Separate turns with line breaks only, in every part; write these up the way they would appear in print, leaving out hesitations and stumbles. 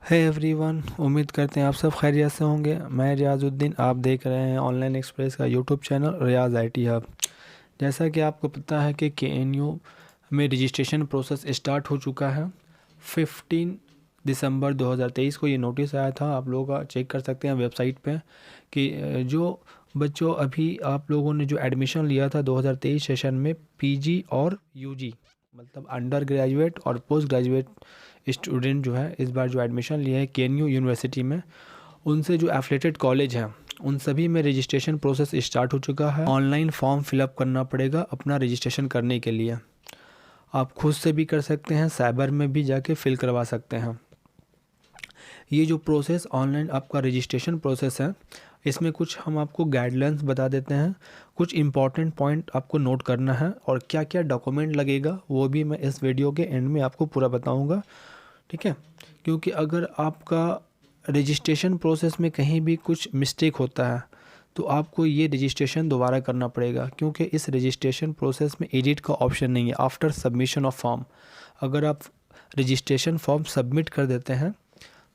है एवरीवन, उम्मीद करते हैं आप सब खैरियत से होंगे। मैं रियाजुद्दीन, आप देख रहे हैं ऑनलाइन एक्सप्रेस का YouTube channel Riyaz IT hub. जैसा कि आपको पता है कि केएनयू में रजिस्ट्रेशन प्रोसेस स्टार्ट हो चुका है। 15 दिसंबर 2023 को ये नोटिस आया था। आप लोग चेक कर सकते हैं वेबसाइट पे कि जो बच्चों अभी आप लोगों ने जो एडमिशन लिया था 2023 सेशन में पीजी और यूजी मतलब अंडर ग्रेजुएट और पोस्ट ग्रेजुएट स्टूडेंट जो है इस बार जो एडमिशन लिए है केएनयू यूनिवर्सिटी में, उनसे जो एफिलेटेड कॉलेज हैं उन सभी में रजिस्ट्रेशन प्रोसेस स्टार्ट हो चुका है। ऑनलाइन फॉर्म फिलअप करना पड़ेगा अपना रजिस्ट्रेशन करने के लिए। आप खुद से भी कर सकते हैं, साइबर में भी जाके फिल करवा सकते हैं। ये जो प्रोसेस ऑनलाइन आपका रजिस्ट्रेशन प्रोसेस है, इसमें कुछ हम आपको गाइडलाइंस बता देते हैं। कुछ इम्पॉर्टेंट पॉइंट आपको नोट करना है और क्या क्या डॉक्यूमेंट लगेगा वो भी मैं इस वीडियो के एंड में आपको पूरा बताऊंगा, ठीक है। क्योंकि अगर आपका रजिस्ट्रेशन प्रोसेस में कहीं भी कुछ मिस्टेक होता है तो आपको ये रजिस्ट्रेशन दोबारा करना पड़ेगा, क्योंकि इस रजिस्ट्रेशन प्रोसेस में एडिट का ऑप्शन नहीं है आफ्टर सबमिशन ऑफ फॉर्म। अगर आप रजिस्ट्रेशन फॉर्म सबमिट कर देते हैं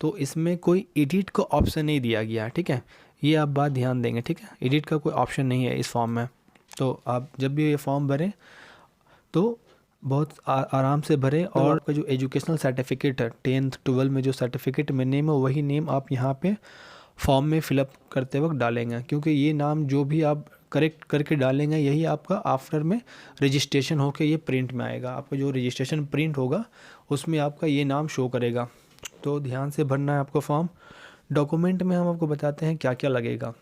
तो इसमें कोई एडिट का ऑप्शन नहीं दिया गया है, ठीक है। ये आप बात ध्यान देंगे, ठीक है। एडिट का कोई ऑप्शन नहीं है इस फॉर्म में। तो आप जब भी ये फॉर्म भरें तो बहुत आराम से भरें। और आपका जो एजुकेशनल सर्टिफिकेट है 10th 12 में जो सर्टिफिकेट में नेम है वही नेम आप यहाँ पे फॉर्म में फिलअप करते वक्त डालेंगे, क्योंकि ये नाम जो भी आप करेक्ट करके डालेंगे यही आपका आफ्टर में रजिस्ट्रेशन होकर ये प्रिंट में आएगा। आपका जो रजिस्ट्रेशन प्रिंट होगा उसमें आपका ये नाम शो करेगा। तो ध्यान से भरना है आपको फॉर्म। डॉक्यूमेंट में हम आपको बताते हैं क्या क्या लगेगा।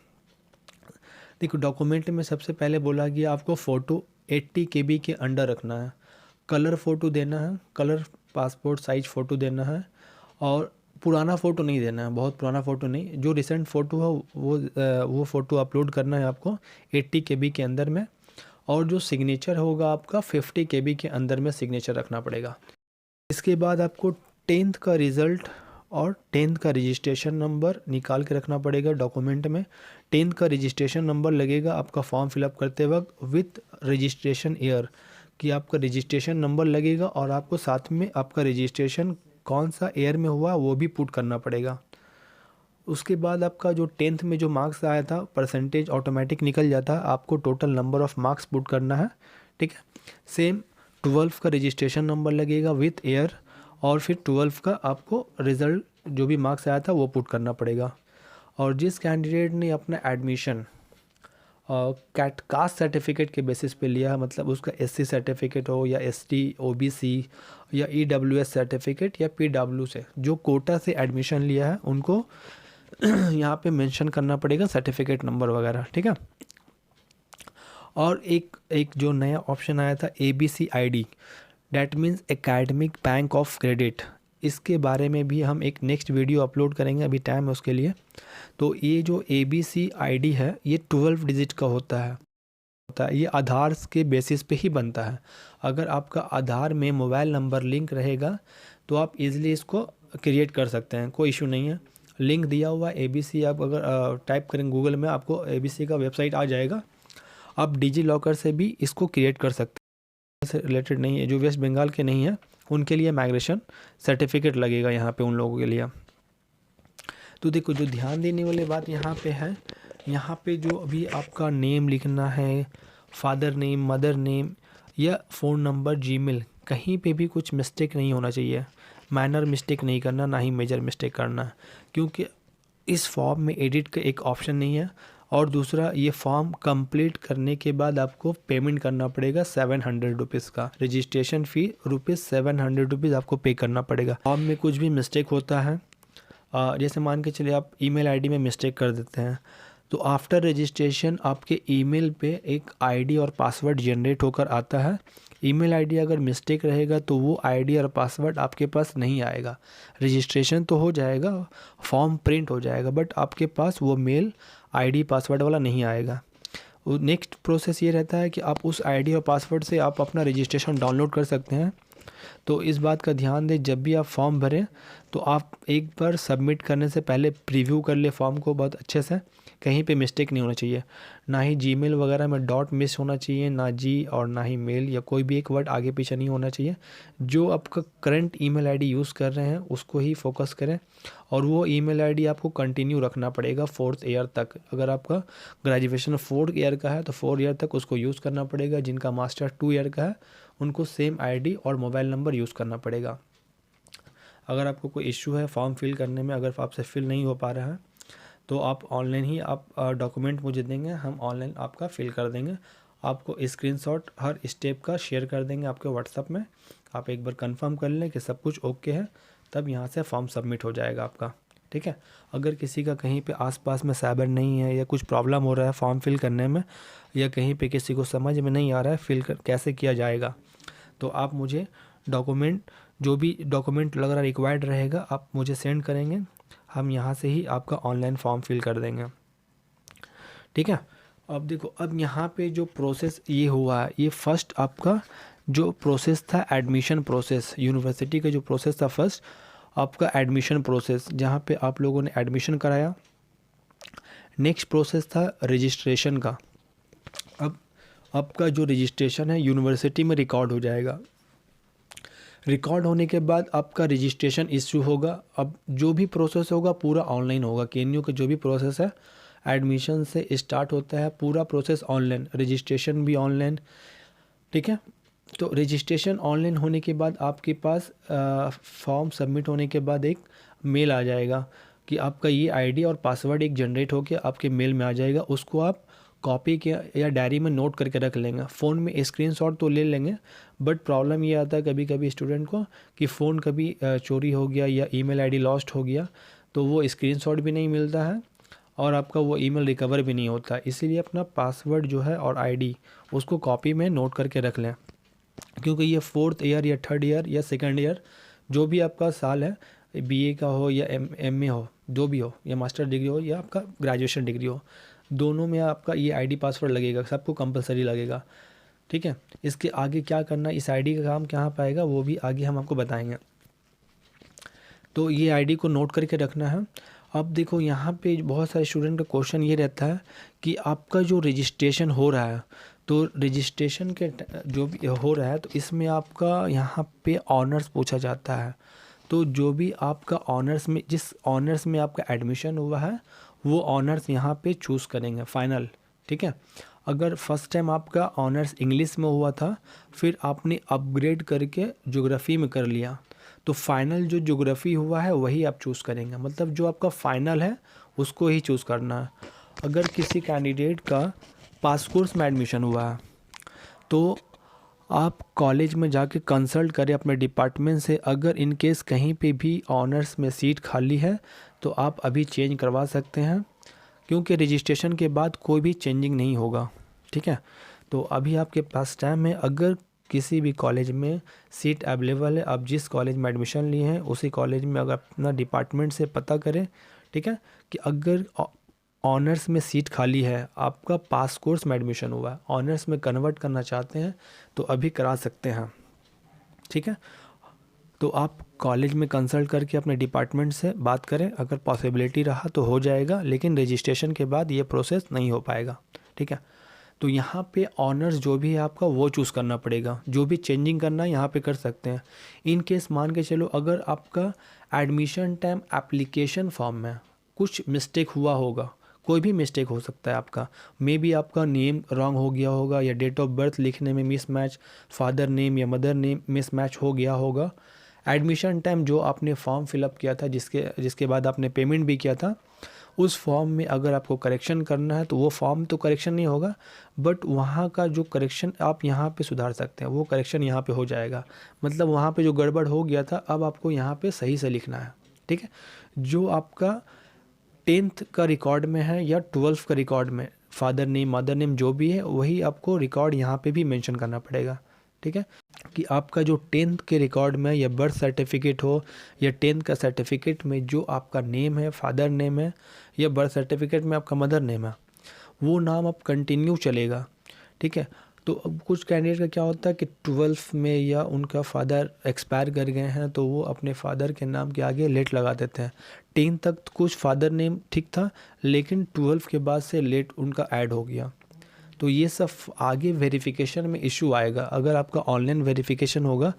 देखो, डॉक्यूमेंट में सबसे पहले बोला गया आपको फ़ोटो 80 KB के अंडर रखना है। कलर फ़ोटो देना है, कलर पासपोर्ट साइज फ़ोटो देना है। और पुराना फ़ोटो नहीं देना है, बहुत पुराना फ़ोटो नहीं, जो रिसेंट फ़ोटो है वो फ़ोटो अपलोड करना है आपको 80 KB के अंदर में। और जो सिग्नेचर होगा आपका 50 KB के अंदर में सिग्नेचर रखना पड़ेगा। इसके बाद आपको 10th का रिज़ल्ट और 10th का रजिस्ट्रेशन नंबर निकाल के रखना पड़ेगा डॉक्यूमेंट में। 10th का रजिस्ट्रेशन नंबर लगेगा आपका फॉर्म फिलअप करते वक्त विथ रजिस्ट्रेशन ईयर, कि आपका रजिस्ट्रेशन नंबर लगेगा और आपको साथ में आपका रजिस्ट्रेशन कौन सा ईयर में हुआ वो भी पुट करना पड़ेगा। उसके बाद आपका जो 10th में जो मार्क्स आया था परसेंटेज ऑटोमेटिक निकल जाता है, आपको total number of marks put करना है, ठीक है। सेम 12 का रजिस्ट्रेशन नंबर लगेगा विथ ईयर, और फिर 12 का आपको रिज़ल्ट जो भी मार्क्स आया था वो पुट करना पड़ेगा। और जिस कैंडिडेट ने अपना एडमिशन कास्ट सर्टिफिकेट के बेसिस पे लिया है, मतलब उसका SC सर्टिफिकेट हो या ST OBC या EWS सर्टिफिकेट या PW से जो कोटा से एडमिशन लिया है उनको यहाँ पे मेंशन करना पड़ेगा सर्टिफिकेट नंबर वगैरह, ठीक है। और एक जो नया ऑप्शन आया था ABC ID, that means academic bank of credit, इसके बारे में भी हम एक नेक्स्ट वीडियो अपलोड करेंगे, अभी टाइम है उसके लिए। तो ये जो ABC ID है ये 12 डिजिट का होता है। ये आधार के बेसिस पे ही बनता है। अगर आपका आधार में मोबाइल नंबर लिंक रहेगा तो आप इजीली इसको क्रिएट कर सकते हैं, कोई इशू नहीं है। लिंक दिया हुआ ABC, आप अगर टाइप करें गूगल में आपको ABC का वेबसाइट आ जाएगा। आप डिजी लॉकर से भी इसको क्रिएट कर सकते हैं। से रिलेटेड नहीं है, जो वेस्ट बंगाल के नहीं है उनके लिए माइग्रेशन सर्टिफिकेट लगेगा यहाँ पे उन लोगों के लिए। तो देखो, जो ध्यान देने वाली बात यहाँ पे है, यहाँ पे जो अभी आपका नेम लिखना है, फादर नेम, मदर नेम या फ़ोन नंबर, जीमेल, कहीं पे भी कुछ मिस्टेक नहीं होना चाहिए। माइनर मिस्टेक नहीं करना, ना ही मेजर मिस्टेक करना, क्योंकि इस फॉर्म में एडिट का एक ऑप्शन नहीं है। और दूसरा, ये फॉर्म कंप्लीट करने के बाद आपको पेमेंट करना पड़ेगा 700 रुपीज़ का। रजिस्ट्रेशन फ़ी ₹700 आपको पे करना पड़ेगा। फॉर्म में कुछ भी मिस्टेक होता है, जैसे मान के चलिए आप ईमेल आईडी में मिस्टेक कर देते हैं, तो आफ्टर रजिस्ट्रेशन आपके ईमेल पे एक आईडी और पासवर्ड जनरेट होकर आता है। ईमेल आईडी अगर मिस्टेक रहेगा तो वो आईडी और पासवर्ड आपके पास नहीं आएगा। रजिस्ट्रेशन तो हो जाएगा, फॉर्म प्रिंट हो जाएगा, बट आपके पास वो मेल आईडी पासवर्ड वाला नहीं आएगा। नेक्स्ट प्रोसेस ये रहता है कि आप उस आईडी और पासवर्ड से आप अपना रजिस्ट्रेशन डाउनलोड कर सकते हैं। तो इस बात का ध्यान दें, जब भी आप फॉर्म भरें तो आप एक बार सबमिट करने से पहले प्रीव्यू कर ले फॉर्म को बहुत अच्छे से, कहीं पे मिस्टेक नहीं होना चाहिए, ना ही जीमेल वगैरह में डॉट मिस होना चाहिए, ना जी और ना ही मेल, या कोई भी एक वर्ड आगे पीछे नहीं होना चाहिए। जो आपका करंट ईमेल आईडी यूज़ कर रहे हैं उसको ही फोकस करें, और वो ईमेल आईडी आपको कंटिन्यू रखना पड़ेगा 4th ईयर तक। अगर आपका ग्रेजुएशन 4th ईयर का है तो 4 ईयर तक उसको यूज़ करना पड़ेगा। जिनका मास्टर 2 ईयर का है उनको सेम आईडी और मोबाइल नंबर यूज़ करना पड़ेगा। अगर आपको कोई इश्यू है फॉर्म फिल करने में, अगर आपसे फिल नहीं हो पा रहा है तो आप ऑनलाइन ही आप डॉक्यूमेंट मुझे देंगे, हम ऑनलाइन आपका फिल कर देंगे। आपको स्क्रीनशॉट हर स्टेप का शेयर कर देंगे आपके व्हाट्सएप में। आप एक बार कंफर्म कर लें कि सब कुछ ओके है, तब यहाँ से फॉर्म सबमिट हो जाएगा आपका। ठीक है। अगर किसी का कहीं पे आसपास में साइबर नहीं है या कुछ प्रॉब्लम हो रहा है फॉर्म फिल करने में, या कहीं पे किसी को समझ में नहीं आ रहा है कैसे किया जाएगा, तो आप मुझे डॉक्यूमेंट, जो भी डॉक्यूमेंट लग रहा रिक्वायर्ड रहेगा आप मुझे सेंड करेंगे, हम यहाँ से ही आपका ऑनलाइन फॉर्म फिल कर देंगे। ठीक है। अब देखो, अब यहाँ पे जो प्रोसेस ये हुआ है, ये फर्स्ट आपका जो प्रोसेस था एडमिशन प्रोसेस, यूनिवर्सिटी का जो प्रोसेस था फर्स्ट आपका एडमिशन प्रोसेस, जहाँ पे आप लोगों ने एडमिशन कराया। नेक्स्ट प्रोसेस था रजिस्ट्रेशन का। अब आपका जो रजिस्ट्रेशन है यूनिवर्सिटी में रिकॉर्ड हो जाएगा। रिकॉर्ड होने के बाद आपका रजिस्ट्रेशन इश्यू होगा। अब जो भी प्रोसेस होगा पूरा ऑनलाइन होगा। केएनयू का जो भी प्रोसेस है एडमिशन से स्टार्ट होता है, पूरा प्रोसेस ऑनलाइन, रजिस्ट्रेशन भी ऑनलाइन। ठीक है। तो रजिस्ट्रेशन ऑनलाइन होने के बाद आपके पास फॉर्म सबमिट होने के बाद एक मेल आ जाएगा कि आपका ये आईडी और पासवर्ड एक जनरेट होकर आपके मेल में आ जाएगा। उसको आप कॉपी के या डायरी में नोट करके रख लेंगे। फ़ोन में स्क्रीनशॉट तो ले लेंगे, बट प्रॉब्लम ये आता है कभी कभी स्टूडेंट को कि फ़ोन कभी चोरी हो गया या ईमेल आईडी लॉस्ट हो गया तो वो स्क्रीनशॉट भी नहीं मिलता है और आपका वो ईमेल रिकवर भी नहीं होता। इसीलिए अपना पासवर्ड जो है और आईडी उसको कॉपी में नोट करके रख लें, क्योंकि ये 4th ईयर या 3rd ईयर या 2nd ईयर जो भी आपका साल है, बीए का हो या एमए हो, जो भी हो, या मास्टर डिग्री हो या आपका ग्रेजुएशन डिग्री हो, दोनों में आपका ये आईडी पासवर्ड लगेगा, सबको कंपलसरी लगेगा। ठीक है। इसके आगे क्या करना, इस आईडी का काम कहाँ पाएगा वो भी आगे हम आपको बताएंगे। तो ये आईडी को नोट करके रखना है। अब देखो यहाँ पे बहुत सारे स्टूडेंट का क्वेश्चन ये रहता है कि आपका जो रजिस्ट्रेशन हो रहा है, तो रजिस्ट्रेशन के जो भी हो रहा है तो इसमें आपका यहाँ पे ऑनर्स पूछा जाता है। तो जो भी आपका ऑनर्स में, जिस ऑनर्स में आपका एडमिशन हुआ है वो ऑनर्स यहाँ पे चूज़ करेंगे फाइनल। ठीक है। अगर फर्स्ट टाइम आपका ऑनर्स इंग्लिश में हुआ था, फिर आपने अपग्रेड करके ज्योग्राफी में कर लिया, तो फाइनल जो ज्योग्राफी हुआ है वही आप चूज़ करेंगे। मतलब जो आपका फाइनल है उसको ही चूज़ करना है। अगर किसी कैंडिडेट का पास कोर्स में एडमिशन हुआ है तो आप कॉलेज में जाके कंसल्ट करें अपने डिपार्टमेंट से। अगर इन केस कहीं पे भी ऑनर्स में सीट खाली है तो आप अभी चेंज करवा सकते हैं, क्योंकि रजिस्ट्रेशन के बाद कोई भी चेंजिंग नहीं होगा। ठीक है। तो अभी आपके पास टाइम है। अगर किसी भी कॉलेज में सीट अवेलेबल है, आप जिस कॉलेज में एडमिशन लिए हैं उसी कॉलेज में अगर अपना डिपार्टमेंट से पता करें, ठीक है, कि अगर ऑनर्स में सीट खाली है, आपका पास कोर्स में एडमिशन हुआ है, ऑनर्स में कन्वर्ट करना चाहते हैं तो अभी करा सकते हैं। ठीक है। तो आप कॉलेज में कंसल्ट करके अपने डिपार्टमेंट से बात करें, अगर पॉसिबिलिटी रहा तो हो जाएगा, लेकिन रजिस्ट्रेशन के बाद ये प्रोसेस नहीं हो पाएगा। ठीक है। तो यहाँ पे ऑनर्स जो भी है आपका वो चूज़ करना पड़ेगा। जो भी चेंजिंग करना है यहाँ पे कर सकते हैं। इन केस मान के चलो अगर आपका एडमिशन टाइम एप्लीकेशन फॉर्म में कुछ मिस्टेक हुआ होगा, कोई भी मिस्टेक हो सकता है आपका, मे बी आपका नेम रॉन्ग हो गया होगा या डेट ऑफ बर्थ लिखने में मिसमैच, फादर नेम या मदर नेम मिसमैच हो गया होगा। एडमिशन टाइम जो आपने फॉर्म फिलअप किया था, जिसके बाद आपने पेमेंट भी किया था, उस फॉर्म में अगर आपको करेक्शन करना है तो वो फॉर्म तो करेक्शन नहीं होगा, बट वहाँ का जो करेक्शन आप यहाँ पे सुधार सकते हैं, वो करेक्शन यहाँ पे हो जाएगा। मतलब वहाँ पे जो गड़बड़ हो गया था अब आपको यहाँ पे सही से लिखना है। ठीक है। जो आपका 10th का रिकॉर्ड में है या 12th का रिकॉर्ड में, फादर नेम मदर नेम जो भी है वही आपको रिकॉर्ड यहाँ पे भी मेंशन करना पड़ेगा। ठीक है। कि आपका जो 10th के रिकॉर्ड में या बर्थ सर्टिफिकेट हो या 10th का सर्टिफिकेट में जो आपका नेम है, फादर नेम है, या बर्थ सर्टिफिकेट में आपका मदर नेम है, वो नाम अब कंटिन्यू चलेगा। ठीक है। तो अब कुछ कैंडिडेट का क्या होता है कि 12th में या उनका फादर एक्सपायर कर गए हैं तो वो अपने फादर के नाम के आगे लेट लगा देते हैं। 10 तक तो कुछ फादर नेम ठीक था, लेकिन 12 के बाद से लेट उनका ऐड हो गया। तो ये सब आगे वेरिफिकेशन में इशू आएगा। अगर आपका ऑनलाइन वेरिफिकेशन होगा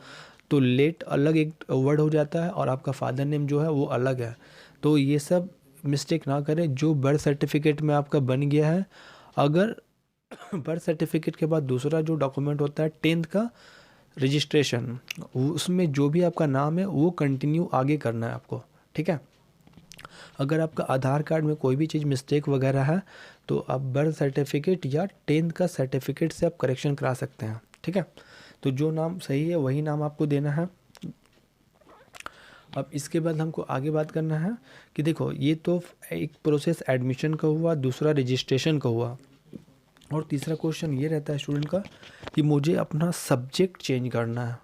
तो लेट अलग एक वर्ड हो जाता है और आपका फादर नेम जो है वो अलग है। तो ये सब मिस्टेक ना करें। जो बर्थ सर्टिफिकेट में आपका बन गया है, अगर बर्थ सर्टिफिकेट के बाद दूसरा जो डॉक्यूमेंट होता है 10th का रजिस्ट्रेशन, उसमें जो भी आपका नाम है वो कंटिन्यू आगे करना है आपको, ठीक है। अगर आपका आधार कार्ड में कोई भी चीज़ मिस्टेक वगैरह है तो आप बर्थ सर्टिफिकेट या 10th का सर्टिफिकेट से आप करेक्शन करा सकते हैं, ठीक है। तो जो नाम सही है वही नाम आपको देना है। अब इसके बाद हमको आगे बात करना है कि देखो ये तो एक प्रोसेस एडमिशन का हुआ, दूसरा रजिस्ट्रेशन का हुआ, और तीसरा क्वेश्चन ये रहता है स्टूडेंट का कि मुझे अपना सब्जेक्ट चेंज करना है।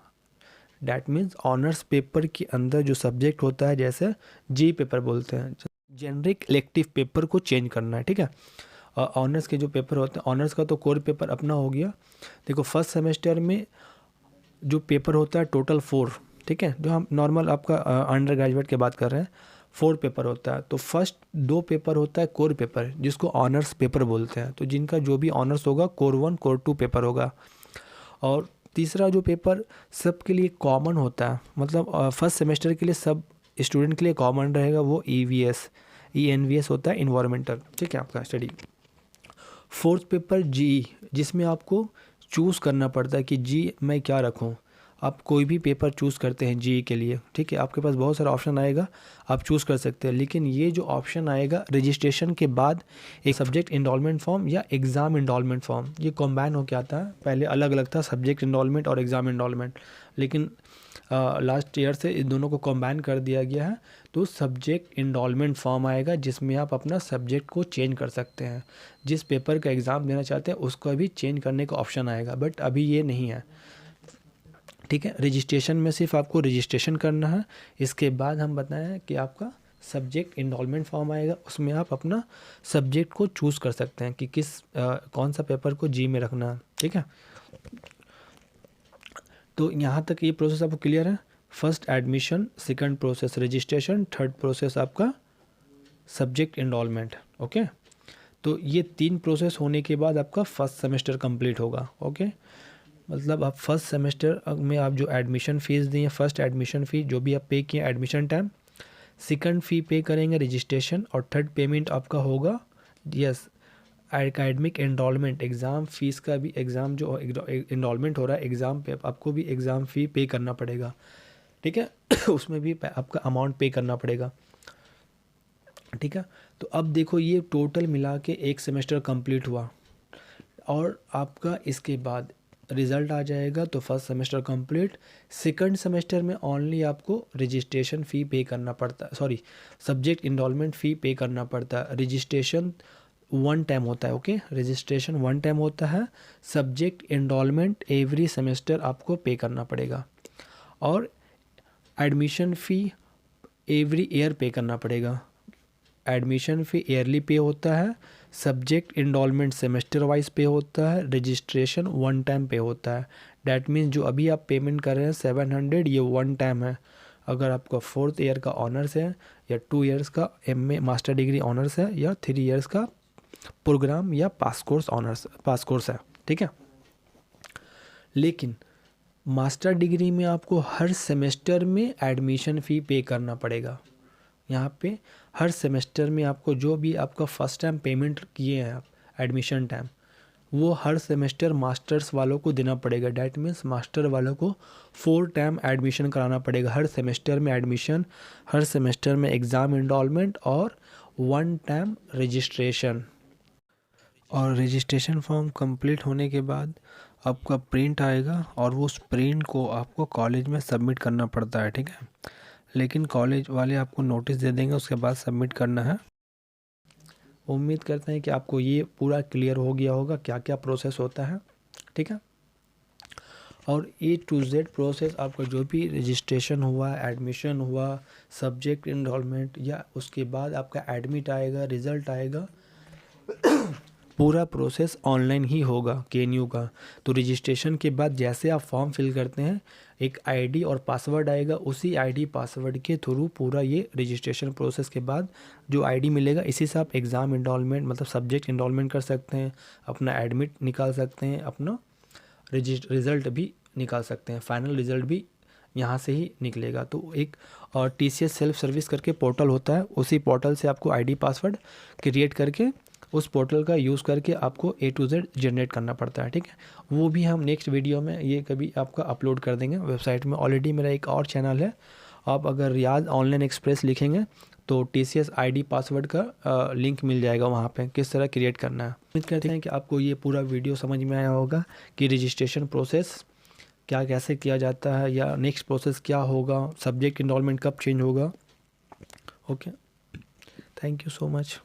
डैट मीन्स ऑनर्स पेपर के अंदर जो सब्जेक्ट होता है, जैसे जी पेपर बोलते हैं, जेनरिक इलेक्टिव पेपर को चेंज करना है, ठीक है। ऑनर्स के जो पेपर होते हैं, ऑनर्स का तो कोर पेपर अपना हो गया। देखो फर्स्ट सेमेस्टर में जो पेपर होता है टोटल 4, ठीक है। जो हम नॉर्मल आपका अंडर ग्रेजुएट की बात कर रहे हैं, 4 पेपर होता है। तो फर्स्ट 2 पेपर होता है कोर पेपर, जिसको ऑनर्स पेपर बोलते हैं। तो जिनका जो भी ऑनर्स होगा कोर 1 कोर 2 पेपर होगा। और तीसरा जो पेपर सबके लिए कॉमन होता है, मतलब फर्स्ट सेमेस्टर के लिए सब स्टूडेंट के लिए कॉमन रहेगा, वो ENVS होता है, इन्वायरमेंटल, ठीक है आपका स्टडी। फोर्थ पेपर जी, जिसमें आपको चूज़ करना पड़ता है कि जी मैं क्या रखूं। आप कोई भी पेपर चूज़ करते हैं जी के लिए, ठीक है, आपके पास बहुत सारा ऑप्शन आएगा, आप चूज़ कर सकते हैं। लेकिन ये जो ऑप्शन आएगा रजिस्ट्रेशन के बाद, एक सब्जेक्ट इनरोलमेंट फॉर्म या एग्ज़ाम इनरोलमेंट फॉर्म, ये कॉम्बाइन होकर आता है। पहले अलग अलग था सब्जेक्ट इनरोलमेंट और एग्ज़ाम इनरोलमेंट, लेकिन लास्ट ईयर से इन दोनों को कॉम्बाइन कर दिया गया है। तो सब्जेक्ट इनरोलमेंट फॉर्म आएगा, जिसमें आप अपना सब्जेक्ट को चेंज कर सकते हैं। जिस पेपर का एग्ज़ाम देना चाहते हैं उसका भी चेंज करने का ऑप्शन आएगा, बट अभी ये नहीं है, ठीक है। रजिस्ट्रेशन में सिर्फ आपको रजिस्ट्रेशन करना है। इसके बाद हम बताएं कि आपका सब्जेक्ट इनरोलमेंट फॉर्म आएगा, उसमें आप अपना सब्जेक्ट को चूज़ कर सकते हैं कि कौन सा पेपर को जी में रखना है, ठीक है। तो यहाँ तक ये प्रोसेस आपको क्लियर है। First admission, second process registration, third process आपका सब्जेक्ट इनरोलमेंट, ओके। तो ये 3 प्रोसेस होने के बाद आपका फर्स्ट सेमेस्टर कंप्लीट होगा, ओके। मतलब आप फर्स्ट सेमेस्टर में आप जो एडमिशन फ़ीस दिए, फर्स्ट एडमिशन फ़ी जो भी आप पे किए एडमिशन टाइम, सेकंड फ़ी पे करेंगे रजिस्ट्रेशन, और थर्ड पेमेंट आपका होगा yes academic enrolment, exam fees का भी, एग्ज़ाम जो इनरोलमेंट हो रहा है एग्ज़ाम पे, आपको भी एग्ज़ाम फ़ी पे करना पड़ेगा, ठीक है। उसमें भी आपका अमाउंट पे करना पड़ेगा, ठीक है। तो अब देखो ये टोटल मिला के एक सेमेस्टर कंप्लीट हुआ, और आपका इसके बाद रिज़ल्ट आ जाएगा। तो first semester complete. Second semester में ओनली आपको रजिस्ट्रेशन फ़ी पे करना पड़ता है, सॉरी सब्जेक्ट इनरोलमेंट फ़ी पे करना पड़ता है। रजिस्ट्रेशन 1 टाइम होता है, ओके, रजिस्ट्रेशन 1 टाइम होता है। सब्जेक्ट इनरोलमेंट एवरी सेमेस्टर आपको पे करना पड़ेगा, और एडमिशन फ़ी एवरी ईयर पे करना पड़ेगा। एडमिशन फ़ी ईयरली पे होता है, सब्जेक्ट इनरोलमेंट सेमेस्टर वाइज पे होता है, रजिस्ट्रेशन 1 टाइम पे होता है। डैट मीन्स जो अभी आप पेमेंट कर रहे हैं 700, ये 1 टाइम है। अगर आपका 4th ईयर का ऑनर्स है, या 2 इयर्स का MA मास्टर डिग्री ऑनर्स है, या 3 इयर्स का प्रोग्राम या पास कोर्स है, ठीक है। लेकिन मास्टर डिग्री में आपको हर सेमेस्टर में एडमिशन फ़ी पे करना पड़ेगा। यहाँ पे हर सेमेस्टर में आपको जो भी आपका फर्स्ट टाइम पेमेंट किए हैं आप एडमिशन टाइम, वो हर सेमेस्टर मास्टर्स वालों को देना पड़ेगा। डैट मीन्स मास्टर वालों को 4 टाइम एडमिशन कराना पड़ेगा। हर सेमेस्टर में एडमिशन, हर सेमेस्टर में एग्ज़ाम इनरोलमेंट, और 1 टाइम रजिस्ट्रेशन। और रजिस्ट्रेशन फॉर्म कंप्लीट होने के बाद आपका प्रिंट आएगा, और वो उस प्रिंट को आपको कॉलेज में सबमिट करना पड़ता है, ठीक है। लेकिन कॉलेज वाले आपको नोटिस दे देंगे, उसके बाद सबमिट करना है। उम्मीद करते हैं कि आपको ये पूरा क्लियर हो गया होगा क्या क्या प्रोसेस होता है, ठीक है। और A to Z प्रोसेस आपका जो भी रजिस्ट्रेशन हुआ, एडमिशन हुआ, सब्जेक्ट इनरोलमेंट, या उसके बाद आपका एडमिट आएगा, रिज़ल्ट आएगा, पूरा प्रोसेस ऑनलाइन ही होगा KNU का। तो रजिस्ट्रेशन के बाद जैसे आप फॉर्म फिल करते हैं, एक आईडी और पासवर्ड आएगा, उसी आईडी पासवर्ड के थ्रू पूरा ये रजिस्ट्रेशन प्रोसेस के बाद जो आईडी मिलेगा, इसी से आप एग्ज़ाम इनरोलमेंट मतलब सब्जेक्ट इनरोलमेंट कर सकते हैं, अपना एडमिट निकाल सकते हैं, अपना रिज़ल्ट भी निकाल सकते हैं, फाइनल रिज़ल्ट भी यहाँ से ही निकलेगा। तो एक और TCS सेल्फ सर्विस करके पोर्टल होता है, उसी पोर्टल से आपको आईडी पासवर्ड क्रिएट करके उस पोर्टल का यूज़ करके आपको A to Z जनरेट करना पड़ता है, ठीक है। वो भी हम नेक्स्ट वीडियो में ये कभी आपका अपलोड कर देंगे वेबसाइट में। ऑलरेडी मेरा एक और चैनल है, आप अगर रियाज ऑनलाइन एक्सप्रेस लिखेंगे तो TCS आईडी पासवर्ड का लिंक मिल जाएगा वहाँ पे, किस तरह क्रिएट करना है। उम्मीद करते हैं कि आपको ये पूरा वीडियो समझ में आया होगा कि रजिस्ट्रेशन प्रोसेस क्या कैसे किया जाता है, या नेक्स्ट प्रोसेस क्या होगा, सब्जेक्ट इनरोलमेंट कब चेंज होगा। Okay, thank you so much.